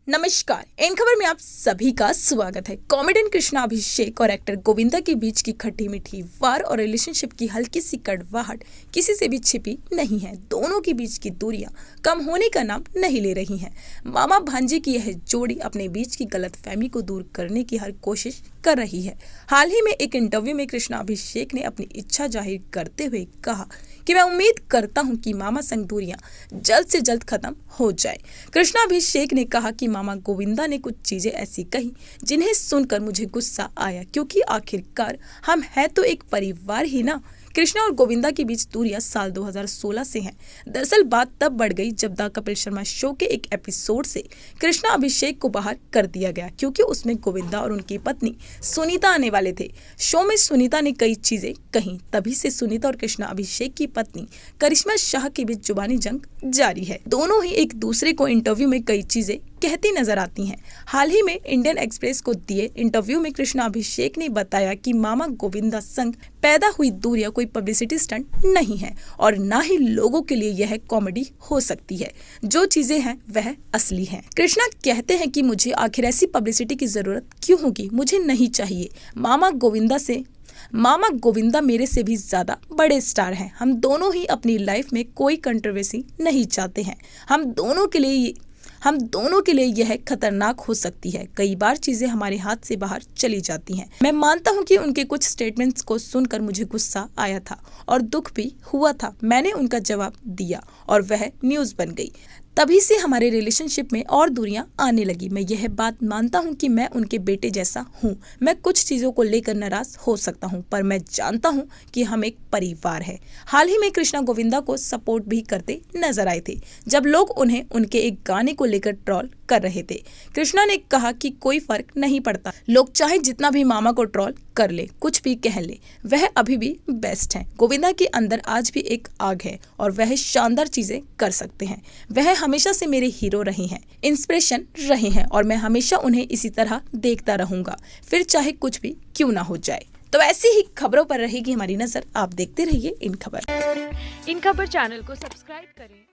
नमस्कार। इन खबर में आप सभी का स्वागत है। कॉमेडियन कृष्णा अभिषेक और एक्टर गोविंदा के बीच की खट्टी मीठी वार और रिलेशनशिप की हल्की सी कड़वाहट किसी से भी छिपी नहीं है। दोनों के बीच की दूरियां कम होने का नाम नहीं ले रही हैं। मामा भांजे की यह जोड़ी अपने बीच की गलतफहमी को दूर करने की हर कोशिश कर रही है। हाल ही में एक इंटरव्यू में कृष्णा अभिषेक ने अपनी इच्छा जाहिर करते हुए कहा कि मैं उम्मीद करता हूं कि मामा संग दूरियां जल्द से जल्द खत्म हो जाए। कृष्णा अभिषेक ने कहा कि मामा गोविंदा ने कुछ चीजें ऐसी कही जिन्हें सुनकर मुझे गुस्सा आया, क्योंकि आखिरकार हम है तो एक परिवार ही ना। कृष्णा और गोविंदा के बीच दूरियां साल 2016 से हैं। दरअसल बात तब बढ़ गई जब द कपिल शर्मा शो के एक एपिसोड से कृष्णा अभिषेक को बाहर कर दिया गया, क्योंकि उसमें गोविंदा और उनकी पत्नी सुनीता आने वाले थे। शो में सुनीता ने कई चीजें कहीं, तभी से सुनीता और कृष्णा अभिषेक की पत्नी करिश्मा शाह के बीच जुबानी जंग जारी है। दोनों ही एक दूसरे को इंटरव्यू में कई चीजें कहती नजर आती हैं। हाल ही में इंडियन एक्सप्रेस को दिए इंटरव्यू में कृष्णा अभिषेक ने बताया कि मामा गोविंदा संग पैदा हुई दूरियां कोई पब्लिसिटी स्टंट नहीं है और ना ही लोगों के लिए यह कॉमेडी हो सकती है। जो चीजें हैं वह असली हैं। कृष्णा कहते हैं कि मुझे आखिर ऐसी पब्लिसिटी की जरूरत क्यों होगी, मुझे नहीं चाहिए। मामा गोविंदा मेरे से भी ज्यादा बड़े स्टार हैं। हम दोनों ही अपनी लाइफ में कोई कंट्रोवर्सी नहीं चाहते हैं। हम दोनों के लिए यह खतरनाक हो सकती है। कई बार चीजें हमारे हाथ से बाहर चली जाती हैं। मैं मानता हूं कि उनके कुछ स्टेटमेंट्स को सुनकर मुझे गुस्सा आया था और दुख भी हुआ था। मैंने उनका जवाब दिया और वह न्यूज़ बन गई। तभी से हमारे रिलेशनशिप में और दूरियां आने लगी। मैं यह बात मानता हूं कि मैं उनके बेटे जैसा हूं। मैं कुछ चीजों को लेकर नाराज हो सकता हूं, पर मैं जानता हूं कि हम एक परिवार है। हाल ही में कृष्णा गोविंदा को सपोर्ट भी करते नजर आए थे, जब लोग उन्हें उनके एक गाने को लेकर ट्रोल कर रहे थे। कृष्णा ने कहा कि कोई फर्क नहीं पड़ता, लोग चाहे जितना भी मामा को ट्रोल कर ले, कुछ भी कह ले, वह अभी भी बेस्ट है। गोविंदा के अंदर आज भी एक आग है और वह शानदार चीजें कर सकते हैं। वह हमेशा से मेरे हीरो रहे हैं, इंस्पिरेशन रहे हैं और मैं हमेशा उन्हें इसी तरह देखता रहूंगा, फिर चाहे कुछ भी क्यों ना हो जाए। तो ऐसी ही खबरों पर रहेगी हमारी नजर। आप देखते रहिए इन खबर चैनल को सब्सक्राइब करें।